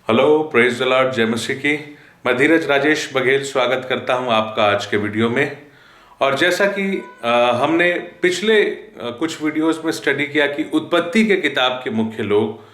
Hello, praise the Lord, जय मसीह की। मैं धीरज राजेश बघेल स्वागत करता हूं आपका आज के वीडियो में। और जैसा कि हमने पिछले कुछ वीडियोस में स्टडी किया कि उत्पत्ति के किताब के मुख्य लोग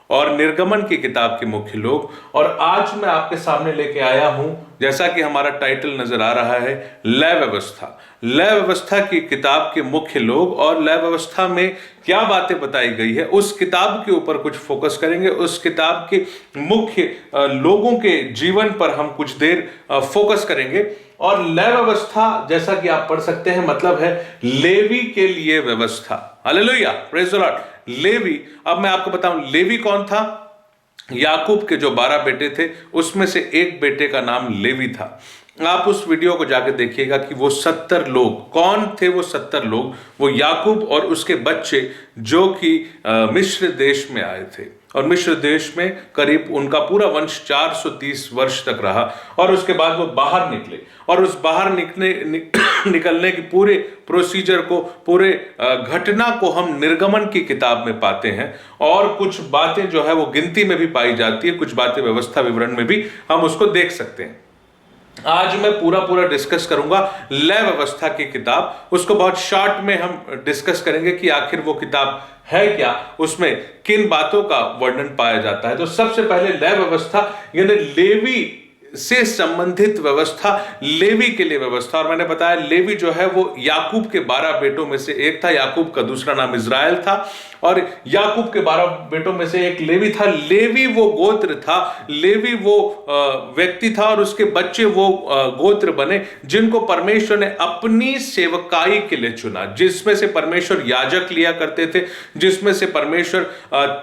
और निर्गमन की किताब के मुख्य लोग, और आज मैं आपके सामने लेके आया हूं, जैसा कि हमारा टाइटल नजर आ रहा है, लय व्यवस्था। लय व्यवस्था की किताब के मुख्य लोग और लय व्यवस्था में क्या बातें बताई गई है उस किताब के ऊपर कुछ फोकस करेंगे। उस किताब के मुख्य लोगों के जीवन पर हम कुछ देर फोकस करेंगे। और लय व्यवस्था, जैसा कि आप पढ़ सकते हैं, मतलब है लेवी के लिए व्यवस्था। Hallelujah, praise the Lord. Levi, अब मैं आपको बताऊं लेवी कौन था। याकूब के जो 12 बेटे थे उसमें से एक बेटे का नाम लेवी था। आप उस वीडियो को जाकर देखिएगा कि वो 70 लोग कौन थे। वो 70 लोग, वो याकूब और उसके बच्चे जो कि मिस्र देश में आए थे, और मिस्र देश में करीब उनका पूरा वंश 430 वर्ष तक रहा। और उसके बाद वो बाहर निकले, और उस बाहर निकलने की पूरे प्रोसीजर को, पूरे घटना को हम निर्गमन की किताब में पाते हैं। और कुछ बातें जो है वो गिनती में भी पाई जाती है, कुछ बातें व्यवस्था विवरण में भी हम उसको देख सकते हैं। आज मैं पूरा डिस्कस करूंगा लय व्यवस्था की किताब। उसको बहुत शॉर्ट में हम डिस्कस करेंगे कि आखिर वो किताब है क्या, उसमें किन बातों का वर्णन पाया जाता है। तो सबसे पहले लय व्यवस्था यानी लेवी से संबंधित व्यवस्था, लेवी के लिए व्यवस्था। और मैंने बताया लेवी जो है वो याकूब के 12 बेटों में से एक था। याकूब का दूसरा नाम इज़राइल था, और याकूब के 12 बेटों में से एक लेवी था। लेवी वो गोत्र था, लेवी वो व्यक्ति था, और उसके बच्चे वो गोत्र बने जिनको परमेश्वर ने अपनी सेवकाई के लिए चुना, जिसमें से परमेश्वर याजक लिया करते थे, जिसमें से परमेश्वर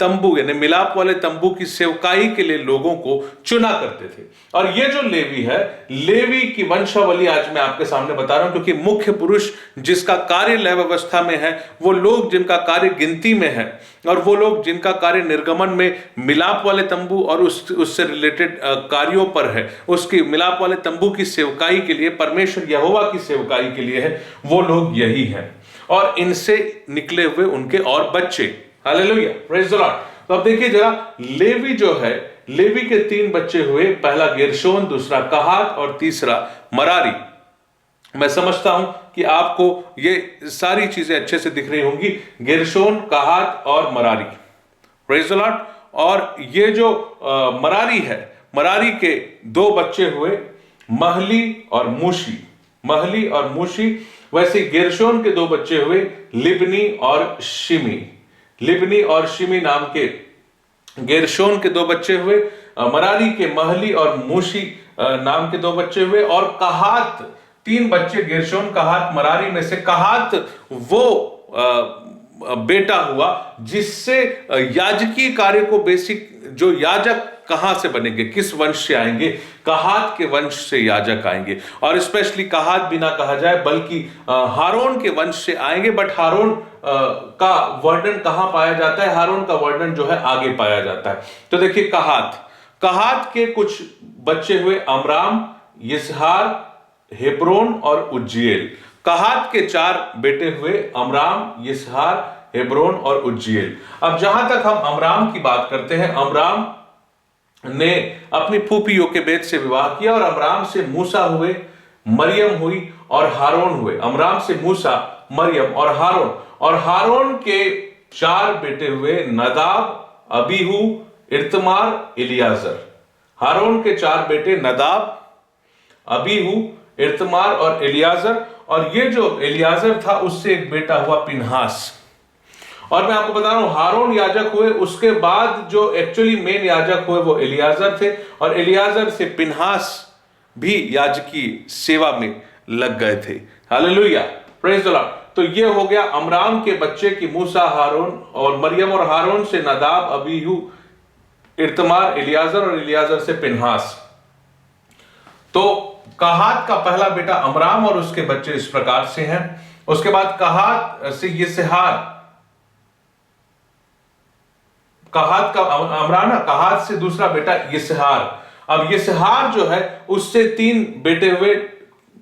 तंबू यानी मिलाप वाले तंबू की सेवकाई के लिए लोगों को चुना करते थे। और ये जो लेवी है, लेवी की वंशावली आज मैं आपके सामने बता रहा हूं, क्योंकि मुख्य पुरुष जिसका कार्य लय व्यवस्था में है, वो लोग जिनका कार्य गिनती में है, और वो लोग जिनका कार्य निर्गमन में मिलाप वाले तंबू और उससे रिलेटेड कार्यों पर है, उसकी मिलाप वाले तंबू की सेवकाई के लिए, परमेश्वर यहोवा की सेवकाई के लिए है, वो लोग यही हैं। और इनसे निकले हुए उनके और बच्चे। Hallelujah, praise the Lord. तो अब देखिए जरा, लेवी जो है, लेवी के 3 बच्चे हुए, पहला गेरशोन, दूसरा कहात और तीसरा मरारी। मैं समझता हूं कि आपको ये सारी चीजें अच्छे से दिख रही होंगी, गेरशोन, कहात और मरारी। Praise the Lord. और ये जो मरारी है, मरारी के 2 बच्चे हुए, महली और मूशी। महली और मूशी। वैसे गेरशोन के 2 बच्चे हुए, लिब्नी और शिमी। लिब्नी और शिमी नाम के गेरशोन के 2 बच्चे हुए। मरारी के महली और मूशी नाम के 2 बच्चे हुए। और कहात 3 बच्चे, गेरशोन, कहात, मरारी में से कहात वो बेटा हुआ जिससे याजकीय कार्य को, बेसिक जो याजक कहां से बनेंगे, किस वंश से आएंगे, कहात के वंश से याजक आएंगे। और स्पेशली कहात भी ना कहा जाए बल्कि हारून के वंश से आएंगे। बट हारून का वर्णन कहां पाया जाता है? हारून का वर्णन जो है आगे पाया जाता है। तो देखिए, कहात के कुछ बच्चे हुए, अमराम, यिसहार, हेब्रोन और उज्जीएल। कहात के 4 बेटे हुए, अमराम, यिसहार, हेब्रोन और उज्जीएल। अब जहां तक हम अमराम की बात करते हैं, अमराम ने अपनी फूफी योकेबेद से विवाह किया, और अमराम से मूसा हुए, मरियम हुई और हारून हुए। अमराम से मूसा, मरियम और हारून। और हारून के 4 बेटे हुए, नदाब, अबीहू, इत्मार, इलियाजर। हारून के 4 बेटे, नदाब, अबीहू, इत्मार और इलियाजर। और ये जो इलियाजर था, उससे एक बेटा हुआ पिनहास। और मैं आपको बता रहा हूं, हारून याजक हुए, उसके बाद जो एक्चुअली मेन याजक हुए वो इलियाजर थे, और इलियाजर से पिनहास भी याजकी सेवा में लग गए थे। Hallelujah, praise the Lord. तो ये हो गया अमराम के बच्चे की मूसा, हारून और मरियम, और हारून से नदाब, अबीहू, इत्मार, इलियाजर, और इलियाजर से पिनहास। तो कहात का पहला बेटा अमराम और उसके बच्चे इस प्रकार से हैं। उसके बाद कहात से यिसहार, कहात का अमराना, कहात से दूसरा बेटा यिसहार। अब यिसहार जो है, उससे 3 बेटे हुए,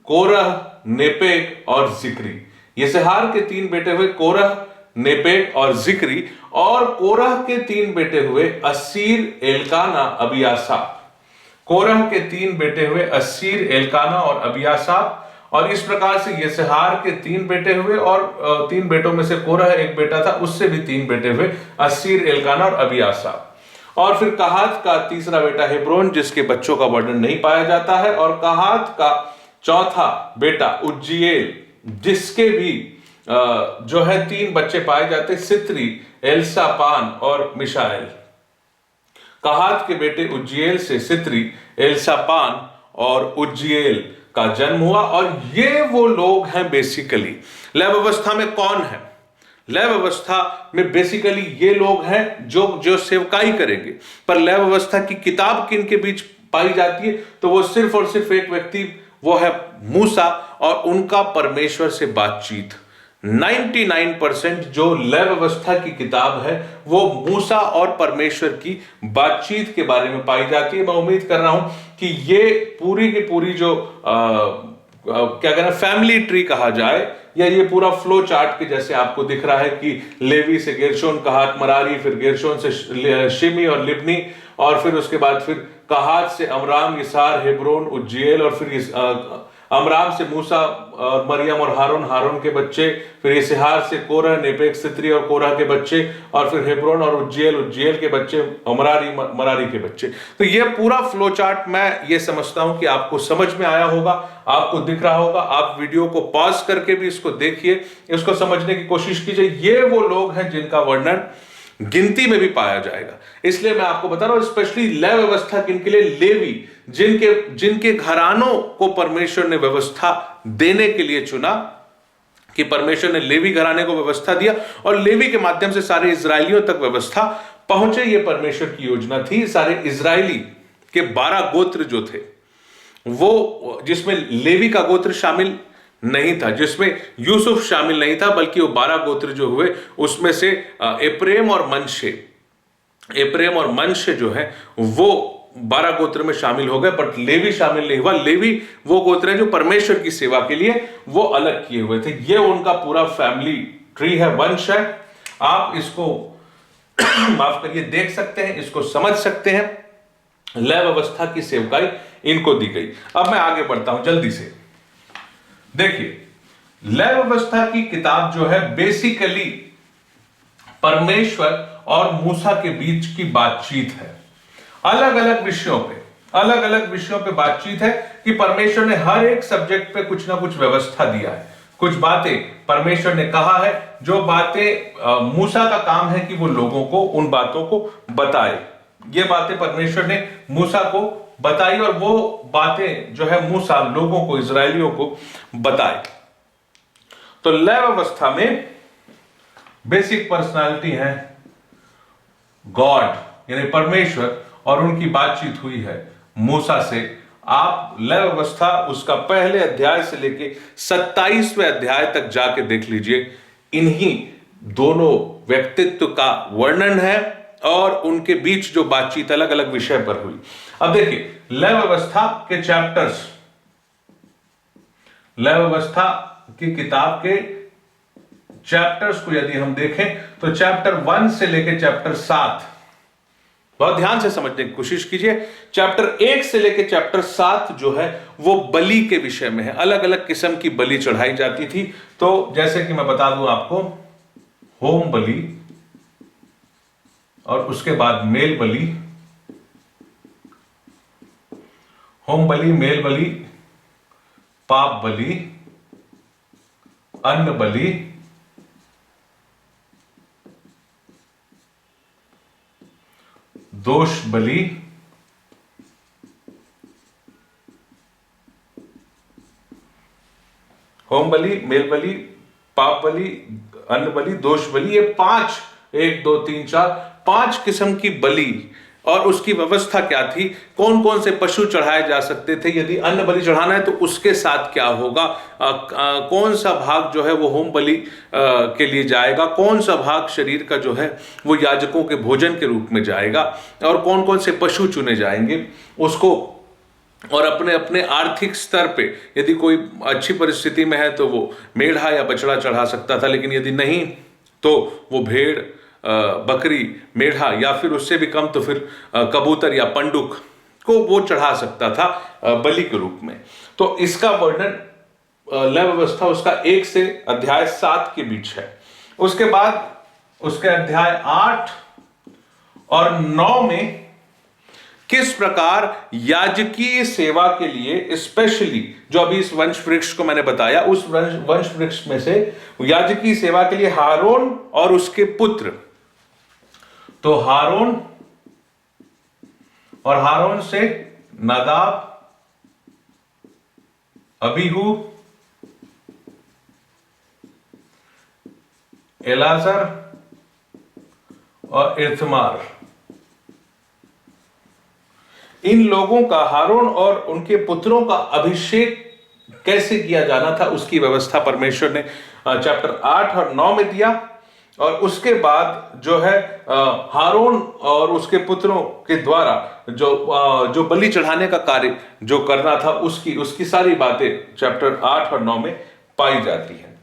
कोरह, नेपेग और जिक्री। यिसहार के 3 बेटे हुए, कोरह, नेपेग और जिक्री। और कोरह के 3 बेटे हुए, अस्सीर, एल्काना, अबियासाप। कोरह के 3 बेटे हुए, अस्सीर, एल्काना और अबियासाप। और इस प्रकार से यिसहार के 3 बेटे हुए, और 3 बेटों में से कोरह एक बेटा था, उससे भी 3 बेटे हुए, अस्सीर, एल्काना और अबियासाप। और फिर कहात का तीसरा बेटा हेब्रोन, जिसके बच्चों का वर्णन नहीं पाया जाता है। और कहात का चौथा बेटा उज्जीएल, जिसके भी जो है 3 बच्चे पाए जाते, सित्री, एल्सापान और मिशाएल। कहात के बेटे उज्जीएल से सित्री, एल्सापान और उज्जीएल का जन्म हुआ। और ये वो लोग हैं बेसिकली, लय व्यवस्था में कौन है? लय व्यवस्था में बेसिकली ये लोग हैं जो सेवकाई करेंगे। पर लय व्यवस्था की किताब किन के बीच पाई जाती है? तो वो सिर्फ और सिर्फ एक व्यक्ति, वो है मूसा, और उनका परमेश्वर से बातचीत। 99% जो लय व्यवस्था की किताब है वो मूसा और परमेश्वर की बातचीत के बारे में पाई जाती है। मैं उम्मीद कर रहा हूं कि ये पूरी की पूरी जो क्या कहना, फैमिली ट्री कहा जाए, या ये पूरा फ्लो चार्ट के जैसे आपको दिख रहा है कि लेवी से गेरशोन, कहात मरारी, फिर गेरशोन से शिमी और लिब्नी, और फिर उसके बाद फिर कहात से अमराम, यिसार, हेब्रोन, उज्जीएल, और फिर अमराम से मूसा और मरियम और हारून, हारून के बच्चे, फिर यिसहार से कोरह, नेपेग, सित्री और कोरह के बच्चे, और फिर हेब्रोन और उज्जीएल, उज्जीएल के बच्चे, मरारी, मरारी के बच्चे। तो ये पूरा फ्लो चार्ट मैं ये समझता हूं कि आपको समझ में आया होगा, आपको दिख रहा होगा। आप वीडियो को पॉज करके भी इसको देखिए, इसको समझने की कोशिश कीजिए। ये वो लोग हैं जिनका वर्णन गिनती में भी पाया जाएगा। इसलिए मैं आपको बता रहा हूं, स्पेशली लय व्यवस्था किनके लिए? लेवी, जिनके घरानों को परमेश्वर ने व्यवस्था देने के लिए चुना, कि परमेश्वर ने लेवी घराने को व्यवस्था दिया, और लेवी के माध्यम से सारे इजरायलियों तक व्यवस्था पहुंचे। ये परमेश्वर की योजना थी। सारे इजरायली के 12 गोत्र जो थे, वो जिसमें लेवी का गोत्र शामिल नहीं था, जिसमें यूसुफ शामिल नहीं था, बल्कि वो 12 गोत्र जो हुए उसमें से एप्रेम और मनशे जो है वो 12 गोत्र में शामिल हो गए, बट लेवी शामिल नहीं हुआ। लेवी वो गोत्र है जो परमेश्वर की सेवा के लिए वो अलग किए हुए थे। ये उनका पूरा फैमिली ट्री है, वंश है। आप इसको माफ करिए देख सकते हैं, इसको समझ सकते हैं। लय व्यवस्था की सेवकाई इनको दी गई। अब मैं आगे बढ़ता हूं जल्दी से। देखिए, लय व्यवस्था की किताब जो है बेसिकली परमेश्वर और मूसा के बीच की बातचीत है। अलग अलग विषयों पे बातचीत है कि परमेश्वर ने हर एक सब्जेक्ट पे कुछ ना कुछ व्यवस्था दिया है। कुछ बातें परमेश्वर ने कहा है, जो बातें मूसा का काम है कि वो लोगों को उन बातों को बताए। ये बातें परमेश्वर ने मूसा को बताई, और वो बातें जो है मूसा लोगों को, इजरायलियों को बताए। तो लय व्यवस्था में बेसिक पर्सनालिटी है गॉड, यानी परमेश्वर, और उनकी बातचीत हुई है मूसा से। आप लय व्यवस्था उसका पहले अध्याय से लेके 27वें अध्याय तक जाके देख लीजिए। इन्हीं दोनों व्यक्तित्व का वर्णन है और उनके बीच जो बातचीत अलग अलग विषय पर हुई। अब देखिए, लय व्यवस्था के चैप्टर्स, लय व्यवस्था की किताब के चैप्टर्स को यदि हम देखें तो चैप्टर 1 से लेकर चैप्टर 7, बहुत ध्यान से समझने की कोशिश कीजिए। चैप्टर 1 से लेकर चैप्टर 7 जो है वो बलि के विषय में है। अलग अलग किस्म की बलि चढ़ाई जाती थी। तो जैसे कि मैं बता दूं आपको, होम बलि, और उसके बाद मेल बलि, होम बलि, मेल बलि, पाप बलि, अन्न बलि, दोष बलि, होम बलि, मेल बलि, पाप बलि, अन्न बलि, दोष बलि, ये 5, 1 2 3 4 5 किस्म की बलि। और उसकी व्यवस्था क्या थी, कौन कौन से पशु चढ़ाए जा सकते थे, यदि अन्न बलि चढ़ाना है तो उसके साथ क्या होगा, कौन सा भाग जो है वो होम बलि के लिए जाएगा, कौन सा भाग शरीर का जो है वो याजकों के भोजन के रूप में जाएगा, और कौन कौन से पशु चुने जाएंगे उसको। और अपने अपने आर्थिक स्तर पे यदि कोई अच्छी परिस्थिति में है तो वो मेढ़ा या बछड़ा चढ़ा सकता था, लेकिन यदि नहीं तो वो भेड़, बकरी, मेढ़ा या फिर उससे भी कम तो फिर कबूतर या पंडुक को वो चढ़ा सकता था बलि के रूप में। तो इसका वर्णन लय व्यवस्था उसका 1 से अध्याय 7 के बीच है। उसके बाद उसके अध्याय 8 और 9 में किस प्रकार याजकीय सेवा के लिए, स्पेशली जो अभी इस वंश वृक्ष को मैंने बताया, उस वंश वृक्ष में से याजकीय सेवा के लिए हारून और उसके पुत्र, तो हारून और हारून से नादाब, अबीहू, एलाजर और इत्मार, इन लोगों का, हारून और उनके पुत्रों का अभिषेक कैसे किया जाना था उसकी व्यवस्था परमेश्वर ने चैप्टर 8 और 9 में दिया। और उसके बाद जो है हारून और उसके पुत्रों के द्वारा जो बलि चढ़ाने का कार्य जो करना था उसकी सारी बातें चैप्टर 8 और 9 में पाई जाती है।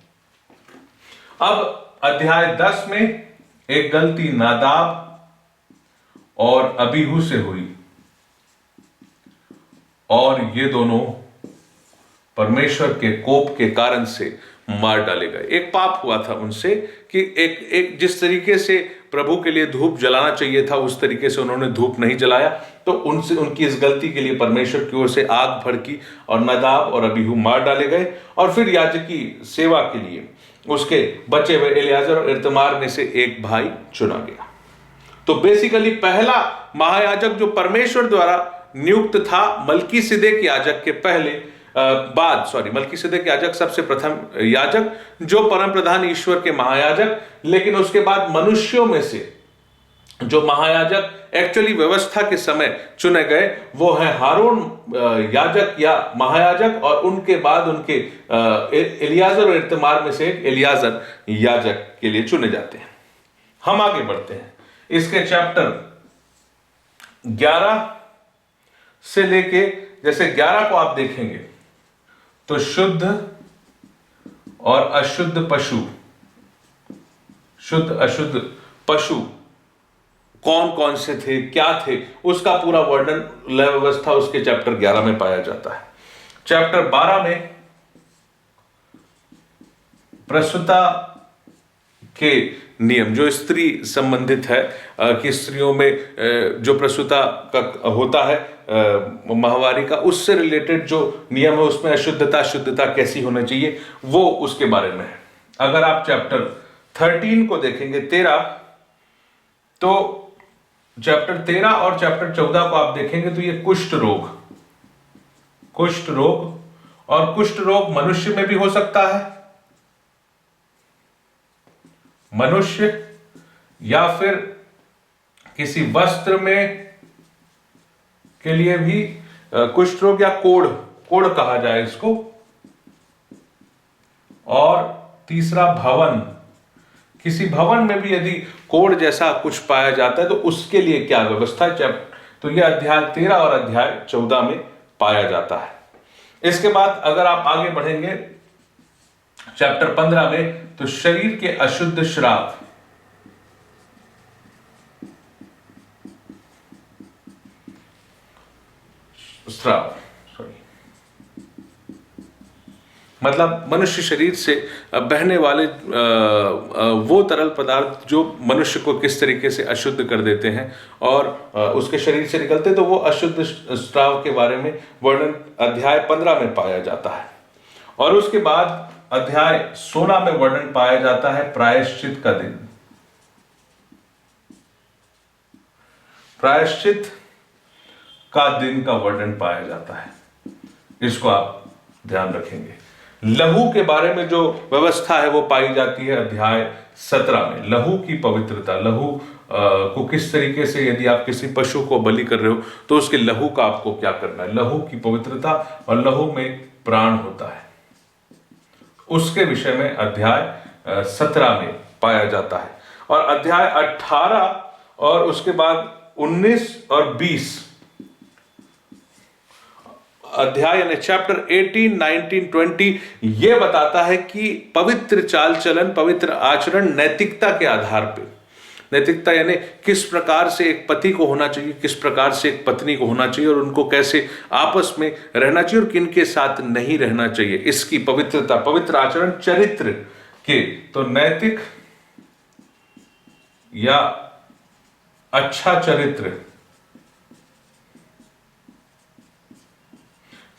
अब अध्याय 10 में एक गलती नादाब और अबीहू से हुई और ये दोनों परमेश्वर के कोप के कारण से मार डाले गए। एक पाप हुआ था उनसे कि एक जिस तरीके से प्रभु के लिए धूप जलाना चाहिए था उस तरीके से उन्होंने धूप नहीं जलाया, तो उनकी इस गलती के लिए परमेश्वर की ओर से आग भड़की और नादाब और अबीहू मार डाले गए। और फिर याजकी सेवा के लिए उसके बचे हुए एलियाजर और इत्मार में से एक भाई चुना गया। तो बेसिकली पहला महायाजक जो परमेश्वर द्वारा नियुक्त था मल्कीसिदेक याजक के मल्कीसिदेक याजक सबसे प्रथम याजक जो परम प्रधान ईश्वर के महायाजक, लेकिन उसके बाद मनुष्यों में से जो महायाजक एक्चुअली व्यवस्था के समय चुने गए वो है हारून याजक या महायाजक, और उनके बाद उनके एलियाजर और इत्मार में से एक एलियाजर याजक के लिए चुने जाते हैं। हम आगे बढ़ते हैं। इसके चैप्टर 11 से लेके, जैसे 11 को आप देखेंगे तो शुद्ध और अशुद्ध पशु, शुद्ध अशुद्ध पशु कौन कौन से थे, क्या थे, उसका पूरा वर्णन लय व्यवस्था उसके चैप्टर 11 में पाया जाता है। चैप्टर 12 में प्रसूता के नियम जो स्त्री संबंधित है कि स्त्रियों में जो प्रसूता का होता है माहवारी का, उससे रिलेटेड जो नियम है उसमें अशुद्धता शुद्धता कैसी होनी चाहिए वो उसके बारे में है। अगर आप चैप्टर 13 को देखेंगे 13, तो चैप्टर 13 और चैप्टर 14 को आप देखेंगे तो ये कुष्ठ रोग और कुष्ठ रोग मनुष्य में भी हो सकता है, मनुष्य या फिर किसी वस्त्र में के लिए भी कुष्ठ रोग या कोढ़ कहा जाए इसको। और तीसरा भवन, किसी भवन में भी यदि कोढ़ जैसा कुछ पाया जाता है तो उसके लिए क्या व्यवस्था है, तो यह अध्याय 13 और अध्याय 14 में पाया जाता है। इसके बाद अगर आप आगे बढ़ेंगे चैप्टर 15 में, तो शरीर के अशुद्ध श्राप, मतलब मनुष्य शरीर से बहने वाले वो तरल पदार्थ जो मनुष्य को किस तरीके से अशुद्ध कर देते हैं और उसके शरीर से निकलते, तो वो अशुद्ध स्राव के बारे में वर्णन अध्याय 15 में पाया जाता है। और उसके बाद अध्याय 16 में वर्णन पाया जाता है प्रायश्चित का दिन। प्रायश्चित का दिन का वर्णन पाया जाता है, इसको आप ध्यान रखेंगे। लहू के बारे में जो व्यवस्था है वो पाई जाती है अध्याय 17 में। लहू की पवित्रता, लहू को किस तरीके से, यदि आप किसी पशु को बलि कर रहे हो तो उसके लहू का आपको क्या करना है, लहू की पवित्रता, और लहू में प्राण होता है, उसके विषय में अध्याय 17 में पाया जाता है। और अध्याय 18 और उसके बाद 19 और 20 अध्याय यानी चैप्टर 18, 19, 20 ये बताता है कि पवित्र चाल चलन, पवित्र आचरण नैतिकता के आधार पे, नैतिकता यानी किस प्रकार से एक पति को होना चाहिए, किस प्रकार से एक पत्नी को होना चाहिए, और उनको कैसे आपस में रहना चाहिए और किन के साथ नहीं रहना चाहिए, इसकी पवित्रता, पवित्र आचरण चरित्र के। तो नैतिक या अच्छा चरित्र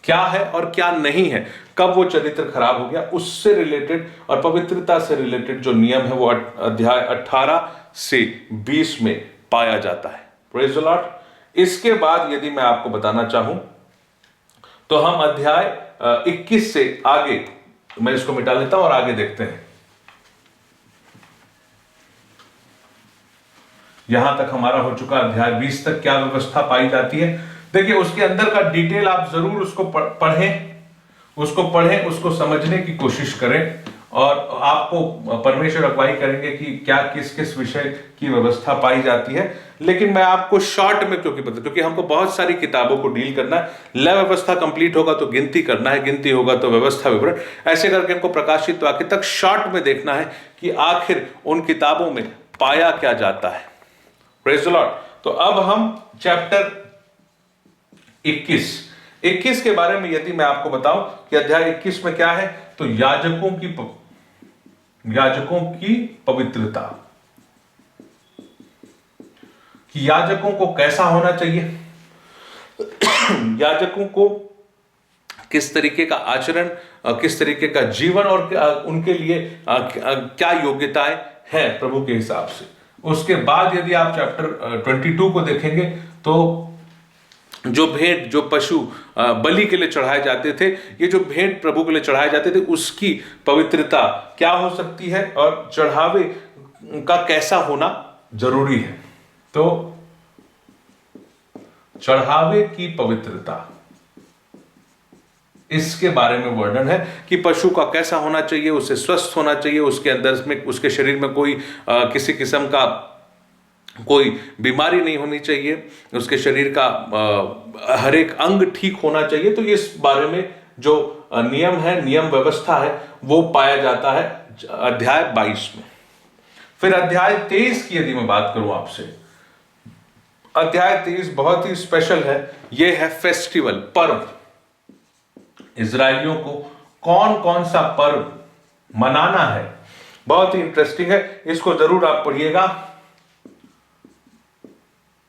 क्या है और क्या नहीं है, कब वो चरित्र खराब हो गया, उससे रिलेटेड और पवित्रता से रिलेटेड जो नियम है वो अध्याय 18 से 20 में पाया जाता है। Praise the Lord. इसके बाद यदि मैं आपको बताना चाहूं तो हम अध्याय 21 से आगे, मैं इसको मिटा लेता हूं और आगे देखते हैं। यहां तक हमारा हो चुका अध्याय 20 तक क्या व्यवस्था पाई जाती है। देखिए उसके अंदर का डिटेल आप जरूर उसको पढ़ें, उसको समझने की कोशिश करें, और आपको परमेश्वर अगुवाई करेंगे कि क्या किस किस विषय की व्यवस्था पाई जाती है। लेकिन मैं आपको शॉर्ट में क्योंकि हमको बहुत सारी किताबों को डील करना है। लय व्यवस्था कंप्लीट होगा तो गिनती करना है, गिनती होगा तो व्यवस्था विवरण, ऐसे करके हमको प्रकाशित वाक्य तक शॉर्ट में देखना है कि आखिर उन किताबों में पाया क्या जाता है। Praise the Lord. तो अब हम चैप्टर 21 के बारे में यदि मैं आपको बताऊं कि अध्याय 21 में क्या है, तो याजकों की पवित्रता, कि याजकों को कैसा होना चाहिए, याजकों को किस तरीके का आचरण, किस तरीके का जीवन, और उनके लिए क्या योग्यताएं हैं प्रभु के हिसाब से। उसके बाद यदि आप चैप्टर 22 को देखेंगे तो जो भेंट, जो पशु बलि के लिए चढ़ाए जाते थे, ये जो भेंट प्रभु के लिए चढ़ाए जाते थे उसकी पवित्रता क्या हो सकती है और चढ़ावे का कैसा होना जरूरी है। तो चढ़ावे की पवित्रता, इसके बारे में वर्णन है कि पशु का कैसा होना चाहिए, उसे स्वस्थ होना चाहिए, उसके अंदर में, उसके शरीर में कोई किसी किस्म का कोई बीमारी नहीं होनी चाहिए, उसके शरीर का हर एक अंग ठीक होना चाहिए। तो इस बारे में जो नियम है, नियम व्यवस्था है, वो पाया जाता है अध्याय 22 में। फिर अध्याय 23 की यदि मैं बात करूं आपसे, अध्याय 23 बहुत ही स्पेशल है। ये है फेस्टिवल, पर्व। इजरायलियों को कौन कौन सा पर्व मनाना है, बहुत ही इंटरेस्टिंग है, इसको जरूर आप पढ़िएगा।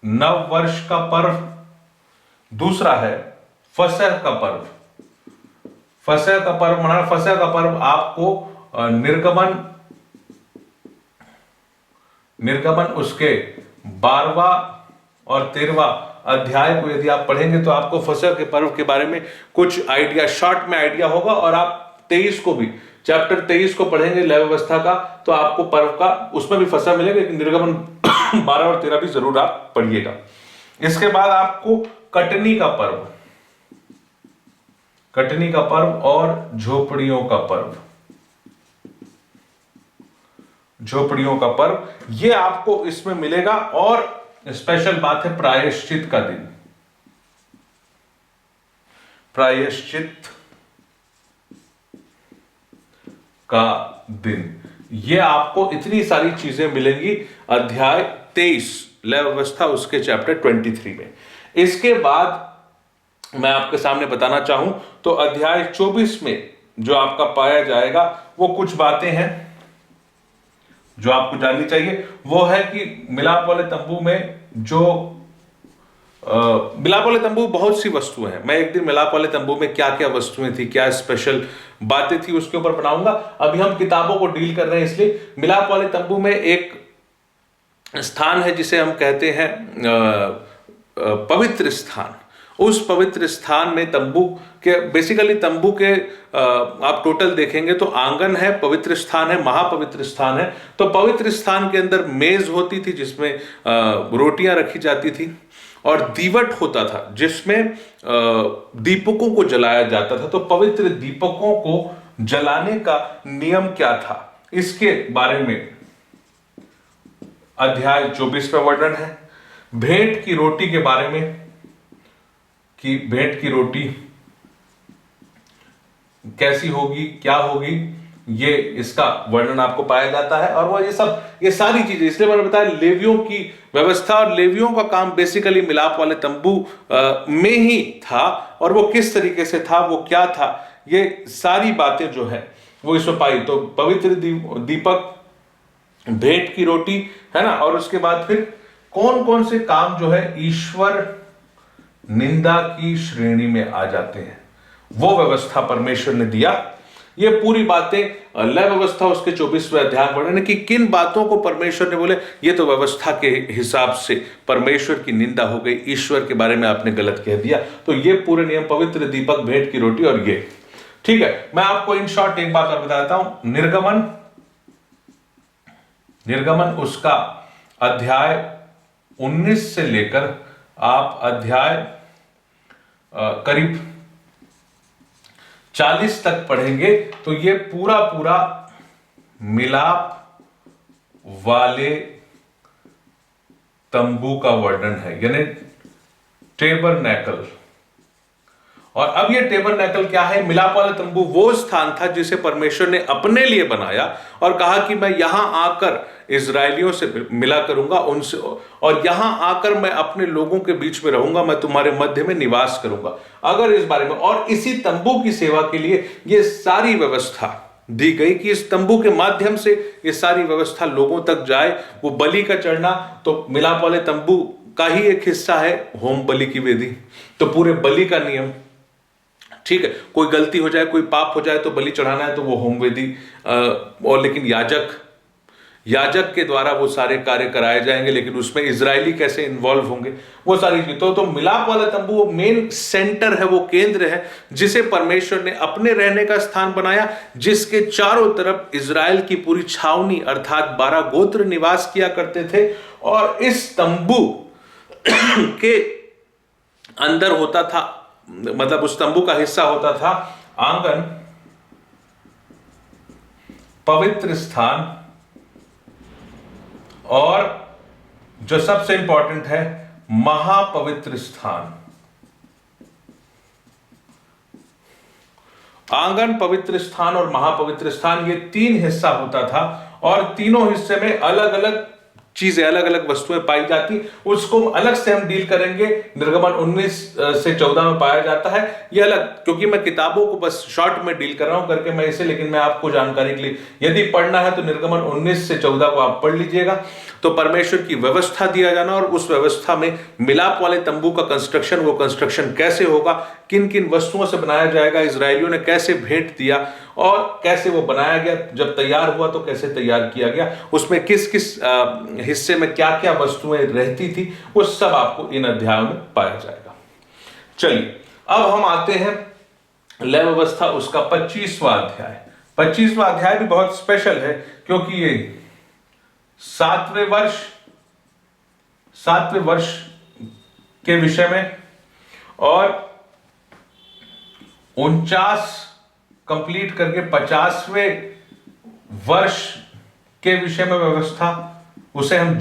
नव वर्ष का पर्व, दूसरा है फसह का पर्व। फसह का पर्व मनाना, फसह का पर्व आपको निर्गमन उसके 12वां और 13वां अध्याय को यदि आप पढ़ेंगे तो आपको फसह के पर्व के बारे में कुछ आइडिया, शॉर्ट में आइडिया होगा। और आप 23 को भी, चैप्टर 23 को पढ़ेंगे लय व्यवस्था का, तो आपको पर्व का, उसमें भी फसह मिलेगा, लेकिन निर्गमन 12 और 13 भी जरूर आप पढ़िएगा। इसके बाद आपको कटनी का पर्व, कटनी का पर्व और झोपड़ियों का पर्व, झोपड़ियों का पर्व, ये आपको इसमें मिलेगा। और स्पेशल बात है प्रायश्चित का दिन, प्रायश्चित का दिन, ये आपको इतनी सारी चीजें मिलेंगी अध्याय 23 लय व्यवस्था, उसके चैप्टर 23 में। इसके बाद मैं आपके सामने बताना चाहूं तो अध्याय 24 में जो आपका पाया जाएगा वो कुछ बातें हैं जो आपको जाननी चाहिए। वो है कि मिलाप वाले तंबू में जो मिलाप वाले तंबू बहुत सी वस्तुएं हैं। मैं एक दिन मिलाप वाले तंबू में क्या क्या वस्तुएं थी, क्या स्पेशल बातें थी, उसके ऊपर बनाऊंगा। अभी हम किताबों को डील कर रहे हैं, इसलिए मिलाप वाले तंबू में एक स्थान है जिसे हम कहते हैं पवित्र स्थान। उस पवित्र स्थान में तंबू के, बेसिकली तंबू के आप टोटल देखेंगे तो आंगन है, पवित्र स्थान है, महापवित्र स्थान है। तो पवित्र स्थान के अंदर मेज होती थी जिसमें रोटियां रखी जाती थी, और दीवट होता था जिसमें दीपकों को जलाया जाता था। तो पवित्र दीपकों को जलाने का नियम क्या था, इसके बारे में अध्याय 24 में वर्णन है। भेंट की रोटी के बारे में, कि भेंट की रोटी कैसी होगी, क्या होगी, ये इसका वर्णन आपको पाया जाता है। और वो ये सारी चीजें, इसलिए मैंने बताया लेवियों की व्यवस्था, और लेवियों का काम बेसिकली मिलाप वाले तंबू में ही था, और वो किस तरीके से था, वो क्या था, ये सारी बातें जो है वो इसमें पाई। तो पवित्र दीपक, भेंट की रोटी, है ना, और उसके बाद फिर कौन कौन से काम जो है ईश्वर निंदा की श्रेणी में आ जाते हैं, वो व्यवस्था परमेश्वर ने दिया। ये पूरी बातें लय व्यवस्था उसके 24वें अध्याय में वर्णन है कि किन बातों को परमेश्वर ने बोले ये तो व्यवस्था के हिसाब से परमेश्वर की निंदा हो गई, ईश्वर के बारे में आपने गलत कह दिया। तो ये पूरे नियम, पवित्र दीपक, भेंट की रोटी, और ये ठीक है। मैं आपको इन शॉर्ट एक बात और बता देता हूं। निर्गमन उसका अध्याय 19 से लेकर आप अध्याय करीब 40 तक पढ़ेंगे तो ये पूरा पूरा मिलाप वाले तंबू का वर्णन है, यानी टेबरनेकल। और अब ये टेबरनेकल क्या है? मिलाप वाला तंबू वो स्थान था जिसे परमेश्वर ने अपने लिए बनाया और कहा कि मैं यहां आकर इजरायलियों से मिला करूंगा, उनसे, और यहां आकर मैं अपने लोगों के बीच में रहूंगा, मैं तुम्हारे मध्य में निवास करूंगा। अगर इस बारे में, और इसी तंबू की सेवा के लिए ये सारी व्यवस्था दी गई कि इस तंबू के माध्यम से ये सारी व्यवस्था लोगों तक जाए। वो बलि का चढ़ना तो मिलाप वाले तंबू का ही एक हिस्सा है, होम बलि की वेदी, तो पूरे बलि का नियम, ठीक है। कोई गलती हो जाए, कोई पाप हो जाए तो बलि चढ़ाना है तो वो होम वेदी, और लेकिन याजक के द्वारा वो सारे कार्य कराए जाएंगे, लेकिन उसमें इजरायली कैसे इन्वॉल्व होंगे, वो सारी चीजें। तो मिलाप वाला तंबू वो मेन सेंटर है, वो केंद्र है जिसे परमेश्वर ने अपने रहने का स्थान बनाया, जिसके चारों तरफ इजराइल की पूरी छावनी अर्थात 12 गोत्र निवास किया करते थे। और इस तंबू के अंदर होता था, मतलब उस तंबू का हिस्सा होता था आंगन, पवित्र स्थान, और जो सबसे इंपॉर्टेंट है महापवित्र स्थान। आंगन, पवित्र स्थान और महापवित्र स्थान, ये 3 हिस्सा होता था, और तीनों हिस्से में अलग अलग चीजें, अलग अलग वस्तुएं पाई जाती। उसको अलग से हम डील करेंगे। निर्गमन 19 से 14 में पाया जाता है, ये अलग, क्योंकि मैं किताबों को बस शॉर्ट में डील कर रहा हूं करके मैं इसे, लेकिन मैं आपको जानकारी के लिए, यदि पढ़ना है तो निर्गमन 19 से 14 को आप पढ़ लीजिएगा। तो परमेश्वर की व्यवस्था दिया जाना, और उस व्यवस्था में मिलाप वाले तंबू का कंस्ट्रक्शन, वो कंस्ट्रक्शन कैसे होगा, किन किन वस्तुओं से बनाया जाएगा, इजरायलियों ने कैसे भेंट दिया, और कैसे वो बनाया गया, जब तैयार हुआ तो कैसे तैयार किया गया, उसमें किस किस हिस्से में क्या क्या वस्तुएं रहती थी, वो सब आपको इन अध्यायों में पाया जाएगा। चलिए अब हम आते हैं लय व्यवस्था, उसका 25वां अध्याय। 25वां अध्याय भी बहुत स्पेशल है, क्योंकि ये 7वें वर्ष के विषय में, और 49 कंप्लीट करके 50वें वर्ष के विषय में व्यवस्था, उसे हम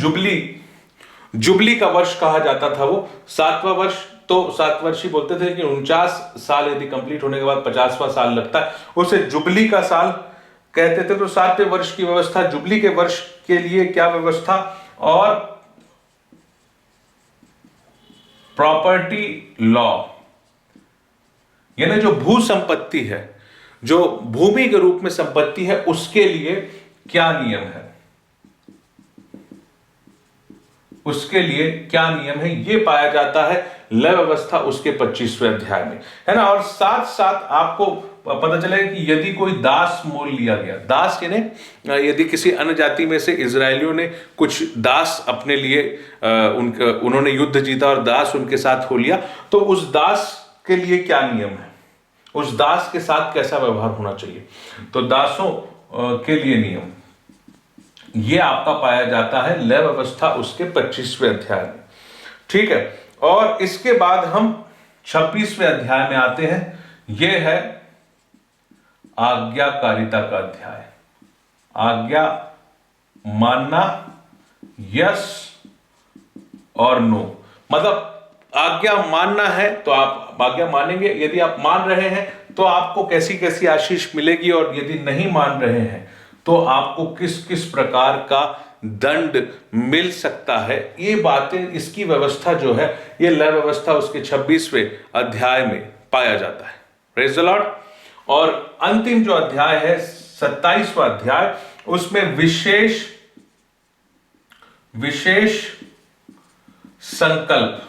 जुबली का वर्ष कहा जाता था। वो 7वां वर्ष तो 7 वर्ष ही बोलते थे, लेकिन 49 साल यदि कंप्लीट होने के बाद 50वां साल लगता है, उसे जुबली का साल कहते थे। तो 7वें वर्ष की व्यवस्था, जुबली के वर्ष के लिए क्या व्यवस्था, और प्रॉपर्टी लॉ, यानी जो भू संपत्ति है, जो भूमि के रूप में संपत्ति है, उसके लिए क्या नियम है, उसके लिए क्या नियम है, ये पाया जाता है लय व्यवस्था उसके 25वें अध्याय में, है ना। और साथ साथ आपको पता चलेगा कि यदि कोई दास मोल लिया गया, दास यानी यदि किसी अन्य जाति में से इजरायलियों ने कुछ दास अपने लिए, उन्होंने युद्ध जीता और दास उनके साथ हो लिया, तो उस दास के लिए क्या नियम है, उस दास के साथ कैसा व्यवहार होना चाहिए। तो दासों के लिए नियम, ये आपका पाया जाता है लय व्यवस्था उसके 25वें अध्याय में, ठीक है। और इसके बाद हम 26वें अध्याय में आते हैं, यह है आज्ञाकारिता का अध्याय। आज्ञा मानना, यस और नो, मतलब आज्ञा मानना है तो आप आज्ञा मानेंगे, यदि आप मान रहे हैं तो आपको कैसी कैसी आशीष मिलेगी, और यदि नहीं मान रहे हैं तो आपको किस किस प्रकार का दंड मिल सकता है, ये बातें, इसकी व्यवस्था जो है, ये लय व्यवस्था उसके 26वें अध्याय में पाया जाता है। Praise the Lord. और अंतिम जो अध्याय है 27वां अध्याय, उसमें विशेष संकल्प।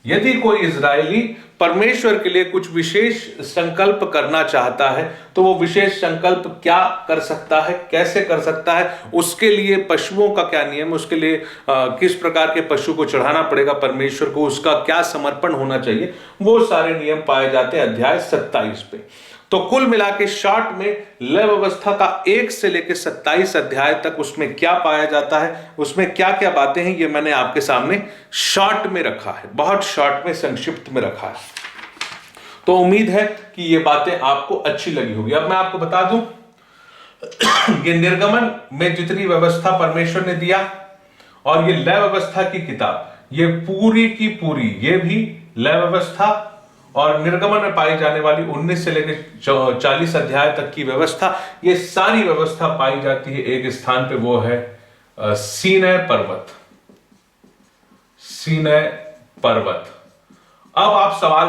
यदि कोई इजरायली परमेश्वर के लिए कुछ विशेष संकल्प करना चाहता है तो वो विशेष संकल्प क्या कर सकता है, कैसे कर सकता है, उसके लिए पशुओं का क्या नियम, उसके लिए किस प्रकार के पशु को चढ़ाना पड़ेगा परमेश्वर को, उसका क्या समर्पण होना चाहिए, वो सारे नियम पाए जाते हैं अध्याय 27 पे। तो कुल मिला के शॉर्ट में लय व्यवस्था का 1 से लेकर 27 अध्याय तक उसमें क्या पाया जाता है, उसमें क्या क्या बातें हैं, ये मैंने आपके सामने शॉर्ट में रखा है, बहुत शॉर्ट में, संक्षिप्त में रखा है। तो उम्मीद है कि ये बातें आपको अच्छी लगी होगी। अब मैं आपको बता दूं, ये निर्गमन में जितनी व्यवस्था परमेश्वर ने दिया और ये लय व्यवस्था की किताब, ये पूरी की पूरी, ये भी लय व्यवस्था और निर्गमन में पाई जाने वाली 19 से लेकर 40 अध्याय तक की व्यवस्था, ये सारी व्यवस्था पाई जाती है एक स्थान पे, वो है सीनै पर्वत। सीनै पर्वत। अब आप सवाल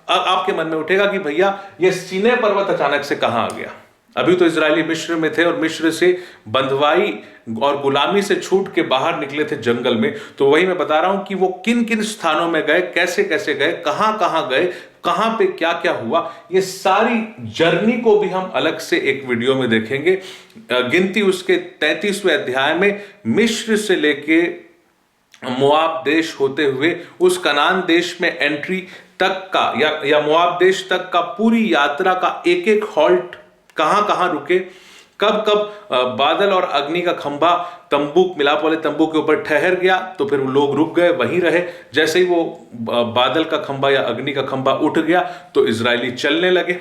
आपके मन में उठेगा कि भैया ये सीनै पर्वत अचानक से कहां आ गया? अभी तो इजरायली मिस्र में थे और मिस्र से बंधुआई और गुलामी से छूट के बाहर निकले थे जंगल में। तो वही मैं बता रहा हूं कि वो किन किन स्थानों में गए, कैसे कैसे गए, कहां कहां गए, कहां पे क्या क्या हुआ, ये सारी जर्नी को भी हम अलग से एक वीडियो में देखेंगे। गिनती उसके 33वें अध्याय में मिस्र से लेके मोआब देश होते हुए उस कनान देश में एंट्री तक का, या मोआब देश तक का पूरी यात्रा का एक एक हॉल्ट, कहां कहां रुके, कब कब बादल और अग्नि का खंभा तंबू, मिलाप वाले तंबू के ऊपर ठहर गया तो फिर लोग रुक गए, वहीं रहे। जैसे ही वो बादल का खंभा या अग्नि का खंभा उठ गया तो इजरायली चलने लगे।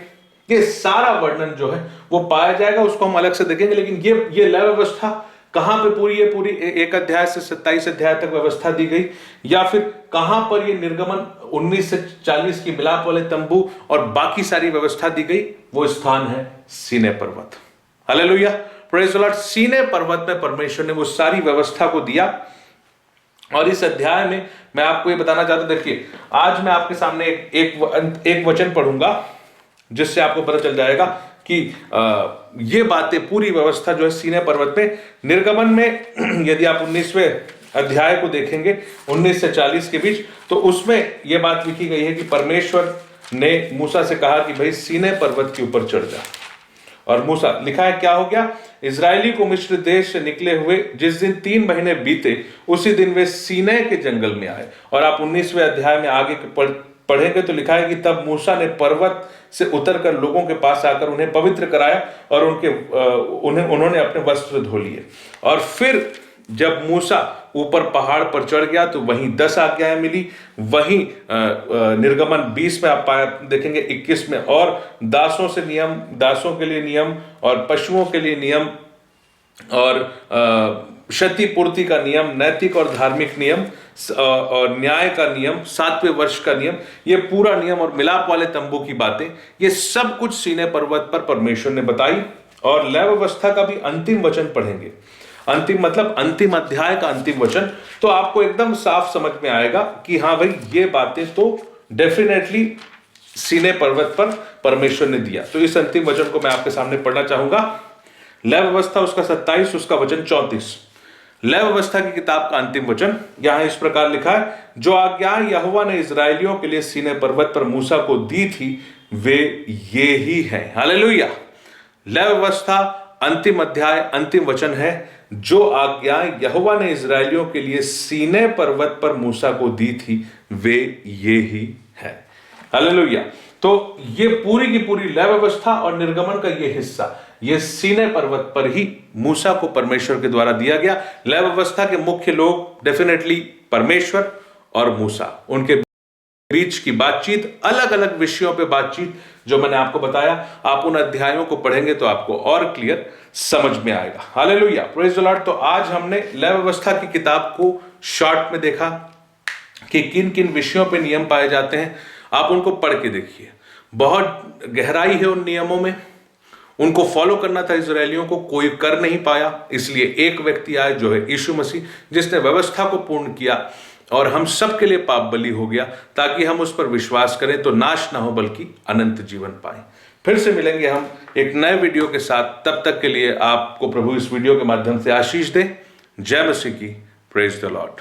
ये सारा वर्णन जो है वो पाया जाएगा, उसको हम अलग से देखेंगे। लेकिन ये लय व्यवस्था कहां पे पूरी, ये पूरी एक अध्याय से 27 अध्याय तक व्यवस्था दी गई, या फिर कहां पर ये निर्गमन 19 से 40 की मिलाप वाले तंबू और बाकी सारी व्यवस्था दी गई, वो स्थान है सीनै पर्वत। Hallelujah, praise the Lord. सीनै पर्वत में परमेश्वर ने वो सारी व्यवस्था को दिया। और इस अध्याय में मैं आपको ये बताना चाहता हूं, देखिए आज मैं आपके सामने एक वचन पढ़ूंगा जिससे आपको पता चल जाएगा कि ये बातें, पूरी व्यवस्था जो है सीनै पर्वत में, निर्गमन में यदि आप 19वें अध्याय को देखेंगे 19 से 40 के बीच, तो उसमें यह बात लिखी गई है कि परमेश्वर ने मूसा से कहा कि भाई सीनै पर्वत के ऊपर चढ़ जा। और मूसा, लिखा है क्या हो गया, इजरायली को मिस्र देश से निकले हुए जिस दिन 3 महीने बीते उसी दिन वे सीनै के जंगल में आए। और आप 19वें अध्याय में आगे पढ़ेंगे तो लिखा है कि तब मूसा ने पर्वत से उतरकर लोगों के पास आकर उन्हें पवित्र कराया और उन्होंने अपने वस्त्र धो लिए। और फिर जब मूसा ऊपर पहाड़ पर चढ़ गया तो वहीं 10 आज्ञाएं मिली। वहीं निर्गमन 20 में आप देखेंगे 21 में, और दासों से नियम, दासों के लिए नियम और पशुओं के लिए नियम और क्षतिपूर्ति का नियम, नैतिक और धार्मिक नियम और न्याय का नियम, 7वें वर्ष का नियम, ये पूरा नियम और मिलाप वाले तंबू की बातें, ये सब कुछ सीनै पर्वत पर परमेश्वर ने बताई। और लय व्यवस्था का भी अंतिम वचन पढ़ेंगे, अंतिम मतलब अंतिम अध्याय का अंतिम वचन, तो आपको एकदम साफ समझ में आएगा कि हाँ भाई ये बातें तो डेफिनेटली सीनै पर्वत पर परमेश्वर ने दिया। तो इस अंतिम वचन को मैं आपके सामने पढ़ना चाहूंगा। लय व्यवस्था उसका 27, उसका वचन 34। लय व्यवस्था की किताब का अंतिम वचन यहां इस प्रकार लिखा है, जो आज्ञा यहोवा ने इजरायलियों के लिए सीनै पर्वत पर मूसा को दी थी वे ये ही हैं। हालेलुया। लय व्यवस्था अंतिम अध्याय अंतिम वचन है, जो आज्ञा यहोवा ने इजरायलियों के लिए सीनै पर्वत पर मूसा को दी थी वे ये ही है। हालेलुया। तो ये पूरी की पूरी लय व्यवस्था और निर्गमन का ये हिस्सा, ये सीनै पर्वत पर ही मूसा को परमेश्वर के द्वारा दिया गया। लय व्यवस्था के मुख्य लोग डेफिनेटली परमेश्वर और मूसा, उनके बीच की बातचीत, अलग अलग विषयों पे बातचीत जो मैंने आपको बताया, आप उन अध्यायों को पढ़ेंगे तो आपको और क्लियर समझ में आएगा। Hallelujah, praise the Lord. तो आज हमने लय व्यवस्था की किताब को शॉर्ट में देखा कि किन किन विषयों पे नियम पाए जाते हैं। आप उनको पढ़ के देखिए, बहुत गहराई है उन नियमों में, उनको फॉलो करना था इजरायलियों को, कोई कर नहीं पाया। इसलिए एक व्यक्ति आया जो है यीशु मसीह, जिसने व्यवस्था को पूर्ण किया और हम सब के लिए पाप बलि हो गया, ताकि हम उस पर विश्वास करें तो नाश ना हो बल्कि अनंत जीवन पाएं। फिर से मिलेंगे हम एक नए वीडियो के साथ। तब तक के लिए आपको प्रभु इस वीडियो के माध्यम से आशीष दे। जय मसीह की। Praise the Lord.